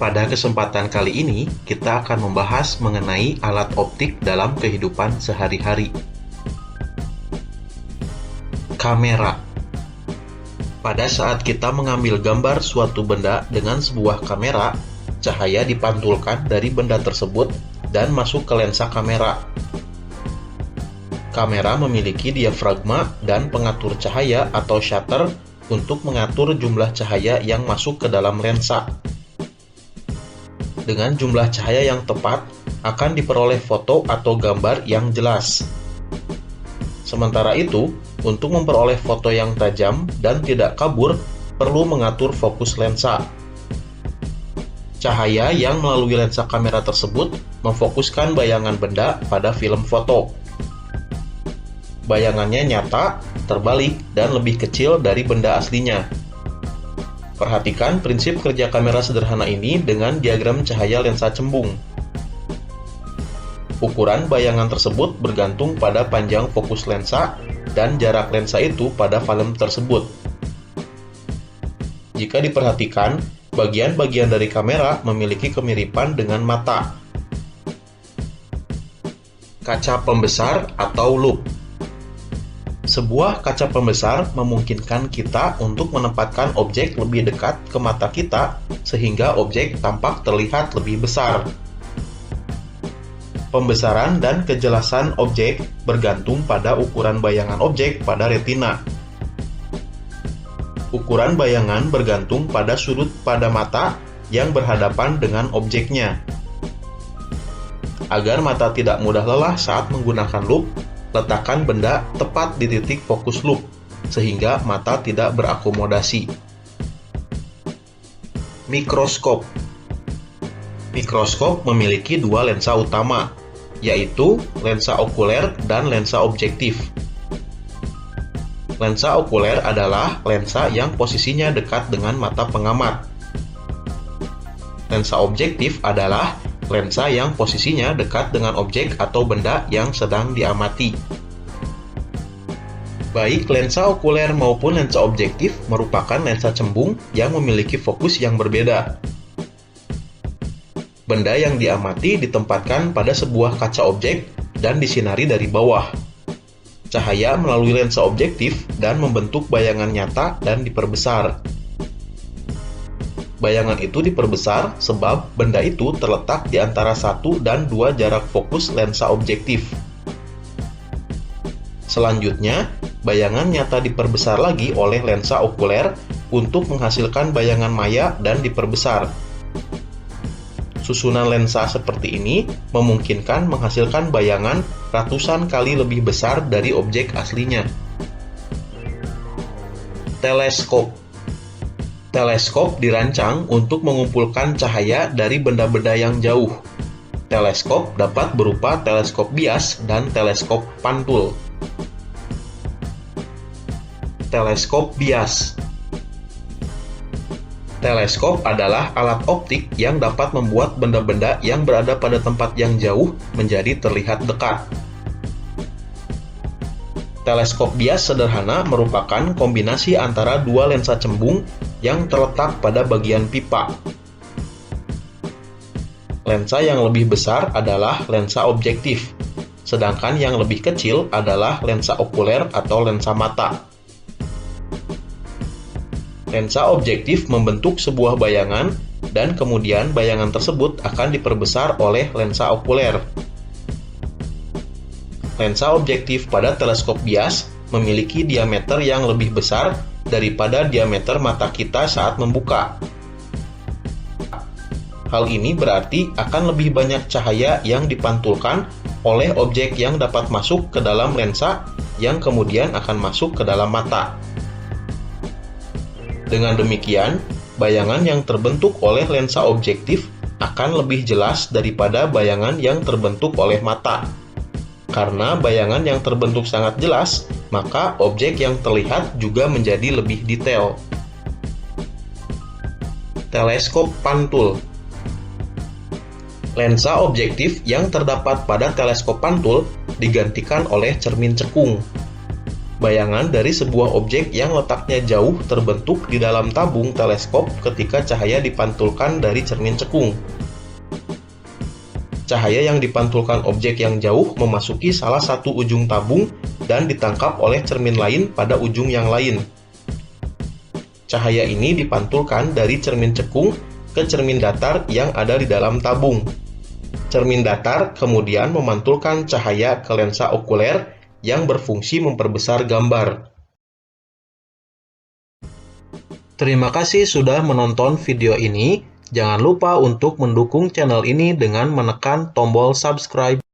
Pada kesempatan kali ini, kita akan membahas mengenai alat optik dalam kehidupan sehari-hari. Kamera. Pada saat kita mengambil gambar suatu benda dengan sebuah kamera, cahaya dipantulkan dari benda tersebut dan masuk ke lensa kamera. Kamera memiliki diafragma dan pengatur cahaya atau shutter untuk mengatur jumlah cahaya yang masuk ke dalam lensa. Dengan jumlah cahaya yang tepat, akan diperoleh foto atau gambar yang jelas. Sementara itu, untuk memperoleh foto yang tajam dan tidak kabur, perlu mengatur fokus lensa. Cahaya yang melalui lensa kamera tersebut memfokuskan bayangan benda pada film foto. Bayangannya nyata, terbalik, dan lebih kecil dari benda aslinya. Perhatikan prinsip kerja kamera sederhana ini dengan diagram cahaya lensa cembung. Ukuran bayangan tersebut bergantung pada panjang fokus lensa dan jarak lensa itu pada film tersebut. Jika diperhatikan, bagian-bagian dari kamera memiliki kemiripan dengan mata. Kaca pembesar atau loop. Sebuah kaca pembesar memungkinkan kita untuk menempatkan objek lebih dekat ke mata kita sehingga objek tampak terlihat lebih besar. Pembesaran dan kejelasan objek bergantung pada ukuran bayangan objek pada retina. Ukuran bayangan bergantung pada sudut pada mata yang berhadapan dengan objeknya. Agar mata tidak mudah lelah saat menggunakan loop, letakkan benda tepat di titik fokus loop, sehingga mata tidak berakomodasi. Mikroskop. Mikroskop memiliki dua lensa utama, yaitu lensa okuler dan lensa objektif. Lensa okuler adalah lensa yang posisinya dekat dengan mata pengamat. Lensa objektif adalah lensa yang posisinya dekat dengan objek atau benda yang sedang diamati. Baik lensa okuler maupun lensa objektif merupakan lensa cembung yang memiliki fokus yang berbeda. Benda yang diamati ditempatkan pada sebuah kaca objek dan disinari dari bawah. Cahaya melalui lensa objektif dan membentuk bayangan nyata dan diperbesar. Bayangan itu diperbesar sebab benda itu terletak di antara 1 dan 2 jarak fokus lensa objektif. Selanjutnya, bayangan nyata diperbesar lagi oleh lensa okuler untuk menghasilkan bayangan maya dan diperbesar. Susunan lensa seperti ini memungkinkan menghasilkan bayangan ratusan kali lebih besar dari objek aslinya. Teleskop. Teleskop dirancang untuk mengumpulkan cahaya dari benda-benda yang jauh. Teleskop dapat berupa teleskop bias dan teleskop pantul. Teleskop bias. Teleskop adalah alat optik yang dapat membuat benda-benda yang berada pada tempat yang jauh menjadi terlihat dekat. Teleskop bias sederhana merupakan kombinasi antara dua lensa cembung yang terletak pada bagian pipa. Lensa yang lebih besar adalah lensa objektif, sedangkan yang lebih kecil adalah lensa okuler atau lensa mata. Lensa objektif membentuk sebuah bayangan dan kemudian bayangan tersebut akan diperbesar oleh lensa okuler. Lensa objektif pada teleskop bias memiliki diameter yang lebih besar daripada diameter mata kita saat membuka. Hal ini berarti akan lebih banyak cahaya yang dipantulkan oleh objek yang dapat masuk ke dalam lensa yang kemudian akan masuk ke dalam mata. Dengan demikian, bayangan yang terbentuk oleh lensa objektif akan lebih jelas daripada bayangan yang terbentuk oleh mata. Karena bayangan yang terbentuk sangat jelas, maka objek yang terlihat juga menjadi lebih detail. Teleskop pantul. Lensa objektif yang terdapat pada teleskop pantul digantikan oleh cermin cekung. Bayangan dari sebuah objek yang letaknya jauh terbentuk di dalam tabung teleskop ketika cahaya dipantulkan dari cermin cekung. Cahaya yang dipantulkan objek yang jauh memasuki salah satu ujung tabung dan ditangkap oleh cermin lain pada ujung yang lain. Cahaya ini dipantulkan dari cermin cekung ke cermin datar yang ada di dalam tabung. Cermin datar kemudian memantulkan cahaya ke lensa okuler yang berfungsi memperbesar gambar. Terima kasih sudah menonton video ini. Jangan lupa untuk mendukung channel ini dengan menekan tombol subscribe.